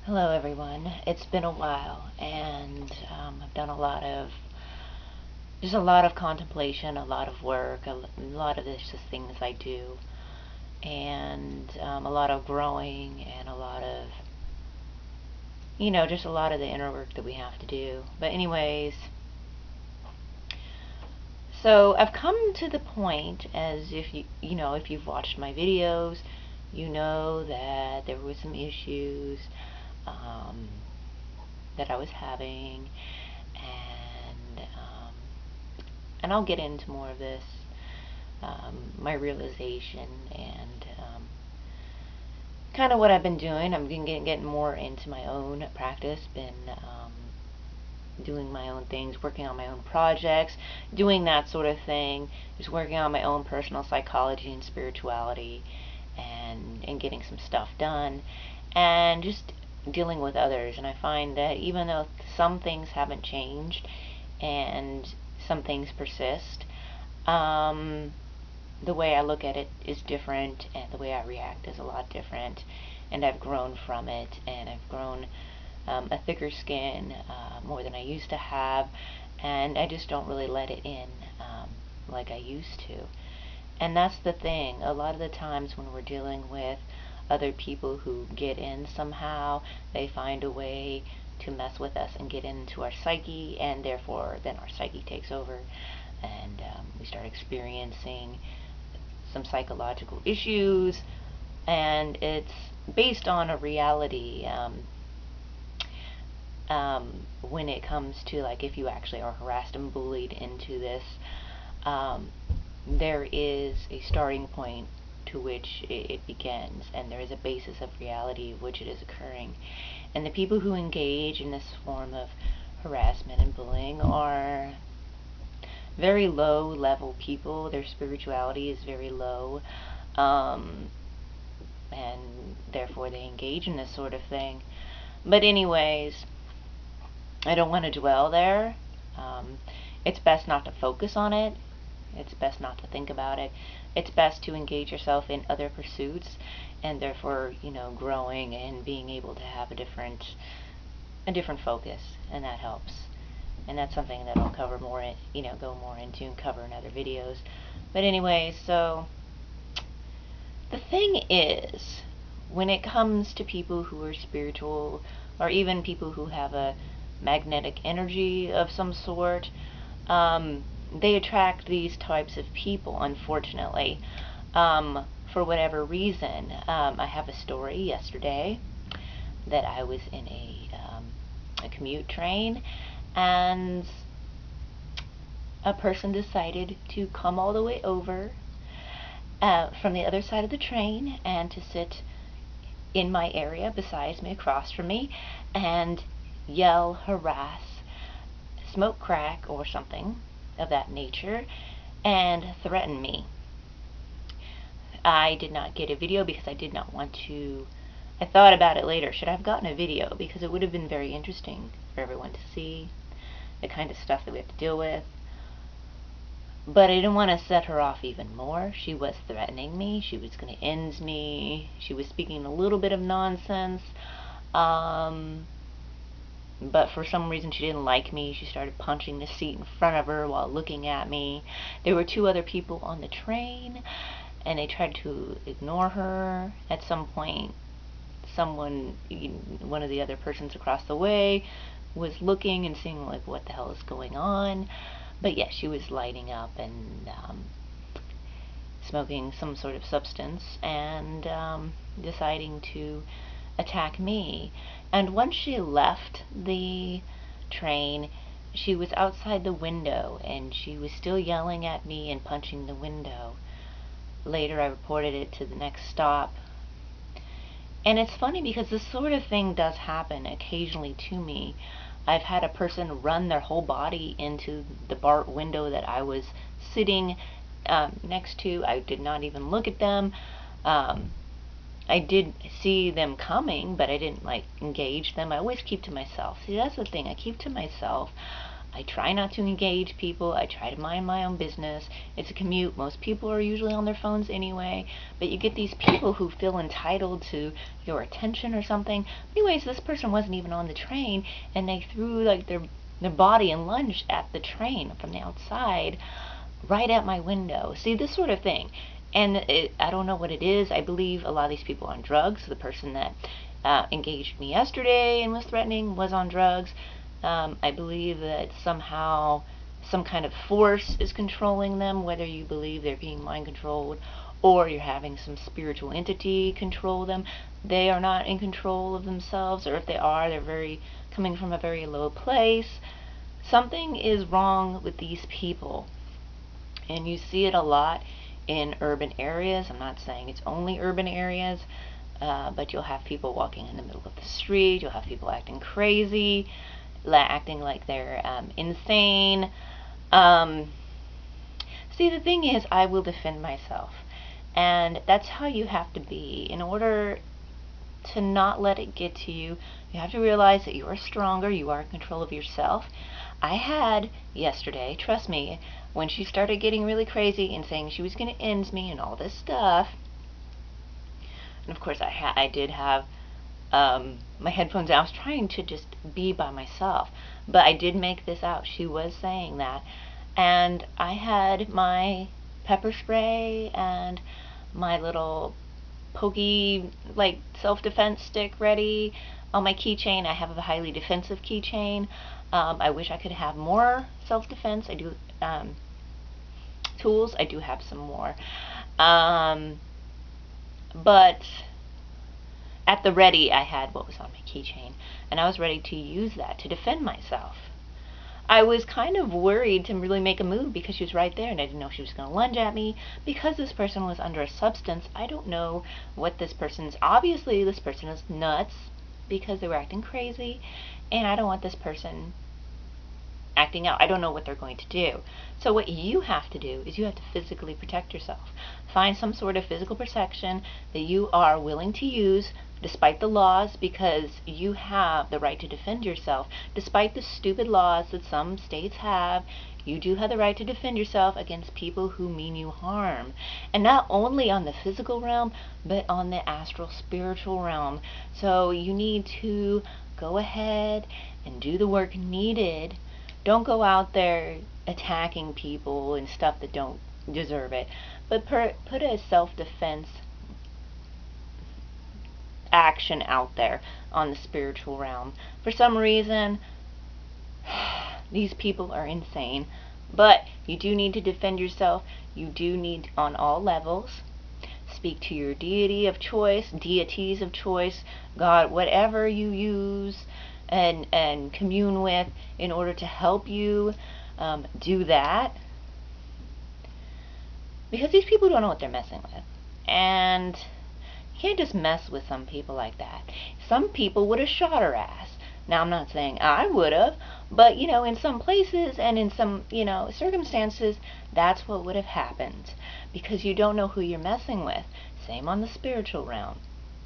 Hello everyone. It's been a while and I've done just a lot of contemplation, a lot of work, a lot of this just things I do, and a lot of growing and a lot of, just a lot of the inner work that we have to do. But anyways, so I've come to the point, as if if you've watched my videos, you know that there were some issues um, that I was having, and I'll get into more of this, my realization, and kind of what I've been doing. I'm getting more into my own practice, been doing my own things, working on my own projects, doing that sort of thing, just working on my own personal psychology and spirituality, and getting some stuff done, and just dealing with others. And I find that even though some things haven't changed and some things persist, the way I look at it is different, and the way I react is a lot different, and I've grown from it, and I've grown a thicker skin, more than I used to have, and I just don't really let it in like I used to. And that's the thing. A lot of the times when we're dealing with other people who get in somehow, they find a way to mess with us and get into our psyche, and therefore then our psyche takes over, and we start experiencing some psychological issues, and it's based on a reality, when it comes to, like, if you actually are harassed and bullied into this, um, there is a starting point to which it begins, and there is a basis of reality which it is occurring. And the people who engage in this form of harassment and bullying are very low level people. Their spirituality is very low, and therefore they engage in this sort of thing. But anyways, I don't want to dwell there. It's best not to focus on it. It's best not to think about it. It's best to engage yourself in other pursuits, and therefore, growing and being able to have a different focus, and that helps. And that's something that I'll cover more, go more into and cover in other videos. But anyway, so the thing is, when it comes to people who are spiritual, or even people who have a magnetic energy of some sort, they attract these types of people, unfortunately, for whatever reason. I have a story yesterday that I was in a commute train, and a person decided to come all the way over from the other side of the train and to sit in my area beside me, across from me, and yell, harass, smoke crack, or something of that nature, and threaten me. I did not get a video because I did not want to. I thought about it later. Should I have gotten a video? Because it would have been very interesting for everyone to see the kind of stuff that we have to deal with. But I didn't want to set her off even more. She was threatening me. She was going to end me. She was speaking a little bit of nonsense. But for some reason she didn't like me. She started punching the seat in front of her while looking at me. There were two other people on the train, and they tried to ignore her. At some point, one of the other persons across the way, was looking and seeing, like, what the hell is going on. But yes, she was lighting up and smoking some sort of substance, and deciding to attack me. And once she left the train, she was outside the window, and she was still yelling at me and punching the window. Later I reported it to the next stop. And it's funny because this sort of thing does happen occasionally to me. I've had a person run their whole body into the bar window that I was sitting next to. I did not even look at them. I did see them coming, but I didn't, like, engage them. I always keep to myself. See, that's the thing. I keep to myself. I try not to engage people. I try to mind my own business. It's a commute. Most people are usually on their phones anyway. But you get these people who feel entitled to your attention or something. Anyways, this person wasn't even on the train, and they threw like their body and lunged at the train from the outside, right at my window. See, this sort of thing. And I don't know what it is. I believe a lot of these people are on drugs. The person that engaged me yesterday and was threatening was on drugs. I believe that somehow some kind of force is controlling them, whether you believe they're being mind controlled or you're having some spiritual entity control them. They are not in control of themselves, or if they are, they're coming from a very low place. Something is wrong with these people, and you see it a lot in urban areas. I'm not saying it's only urban areas, but you'll have people walking in the middle of the street. You'll have people acting crazy, acting like they're insane. See, the thing is, I will defend myself, and that's how you have to be. In order to not let it get to you, you have to realize that you are stronger, you are in control of yourself. I had yesterday, trust me, when she started getting really crazy and saying she was going to end me and all this stuff, and of course I did have my headphones out. I was trying to just be by myself, but I did make this out. She was saying that, and I had my pepper spray and my little pokey, like, self-defense stick ready on my keychain. I have a highly defensive keychain. I wish I could have more self-defense. I do tools. I do have some more, but at the ready I had what was on my keychain, and I was ready to use that to defend myself. I was kind of worried to really make a move because she was right there, and I didn't know she was going to lunge at me. Because this person was under a substance, I don't know what this person's... Obviously, this person is nuts because they were acting crazy, and I don't want this person acting out. I don't know what they're going to do. So what you have to do is you have to physically protect yourself. Find some sort of physical protection that you are willing to use despite the laws, because you have the right to defend yourself. Despite the stupid laws that some states have, you do have the right to defend yourself against people who mean you harm. And not only on the physical realm, but on the astral spiritual realm. So you need to go ahead and do the work needed. Don't go out there attacking people and stuff that don't deserve it, but put a self-defense action out there on the spiritual realm. For some reason, these people are insane, but you do need to defend yourself. You do need, on all levels, speak to your deity of choice, deities of choice, God, whatever you use, and commune with in order to help you do that. Because these people don't know what they're messing with. And you can't just mess with some people like that. Some people would have shot her ass. Now, I'm not saying I would have, but, you know, in some places and in some, you know, circumstances, that's what would have happened. Because you don't know who you're messing with. Same on the spiritual realm.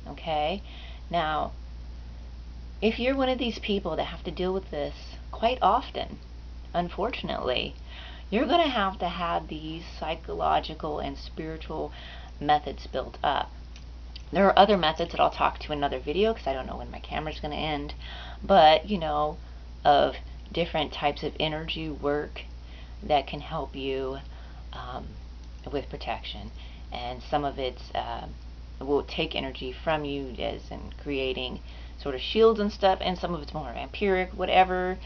Okay? Now, if you're one of these people that have to deal with this quite often, unfortunately, you're going to have these psychological and spiritual methods built up. There are other methods that I'll talk to in another video, because I don't know when my camera's going to end, but, you know, of different types of energy work that can help you with protection. And some of it will take energy from you, as in creating sort of shields and stuff, and some of it's more vampiric, whatever.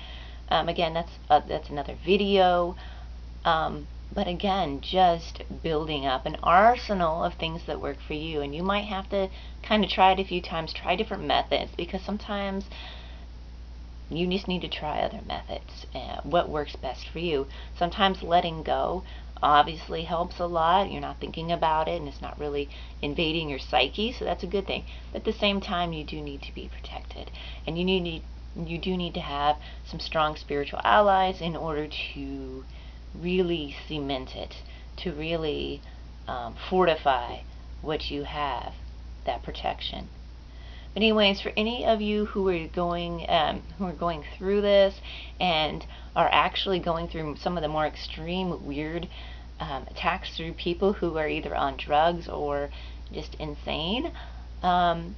Again, that's another video. But again, just building up an arsenal of things that work for you. And you might have to kind of try it a few times, try different methods, because sometimes you just need to try other methods, what works best for you. Sometimes letting go obviously helps a lot. You're not thinking about it, and it's not really invading your psyche, so that's a good thing. But at the same time, you do need to be protected, and you do need to have some strong spiritual allies in order to really cement it, to really fortify what you have, that protection. But anyways, for any of you who are going through this and are actually going through some of the more extreme, weird attacks through people who are either on drugs or just insane, when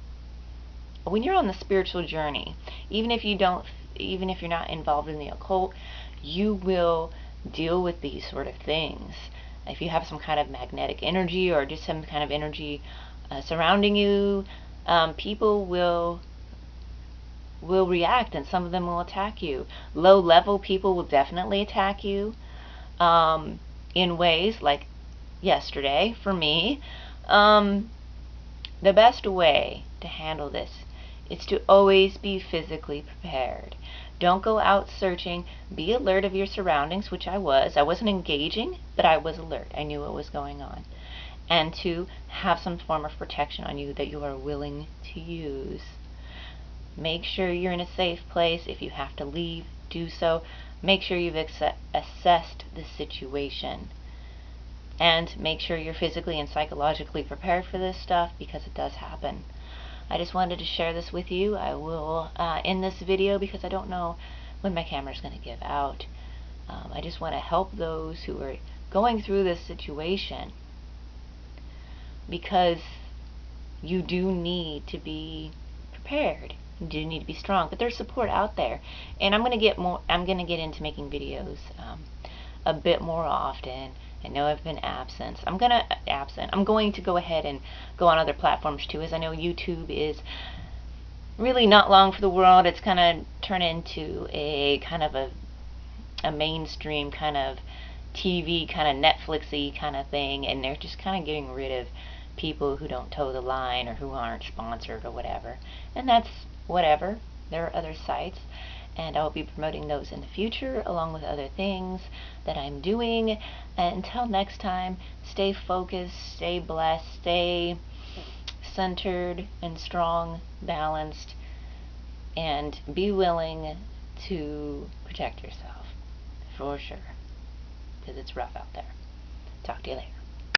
you're on the spiritual journey, even if you're not involved in the occult, you will deal with these sort of things. If you have some kind of magnetic energy or just some kind of energy surrounding you, people will react, and some of them will attack you. Low level people will definitely attack you in ways like yesterday for me. The best way to handle this is to always be physically prepared. Don't go out searching. Be alert of your surroundings, which I was. I wasn't engaging, but I was alert. I knew what was going on. And to have some form of protection on you that you are willing to use. Make sure you're in a safe place. If you have to leave, do so. Make sure you've assessed the situation. And make sure you're physically and psychologically prepared for this stuff, because it does happen. I just wanted to share this with you. I will end this video because I don't know when my camera's going to give out. I just want to help those who are going through this situation, because you do need to be prepared. You do need to be strong, but there's support out there, and I'm going to get into making videos a bit more often. I know I've been absent. I'm going to go ahead and go on other platforms too, as I know YouTube is really not long for the world. It's kind of turned into a kind of a mainstream kind of TV, kind of Netflixy kind of thing, and they're just kind of getting rid of people who don't toe the line or who aren't sponsored or whatever. And that's whatever. There are other sites, and I'll be promoting those in the future along with other things that I'm doing. And until next time, stay focused, stay blessed, stay centered and strong, balanced, and be willing to protect yourself, for sure, because it's rough out there. Talk to you later.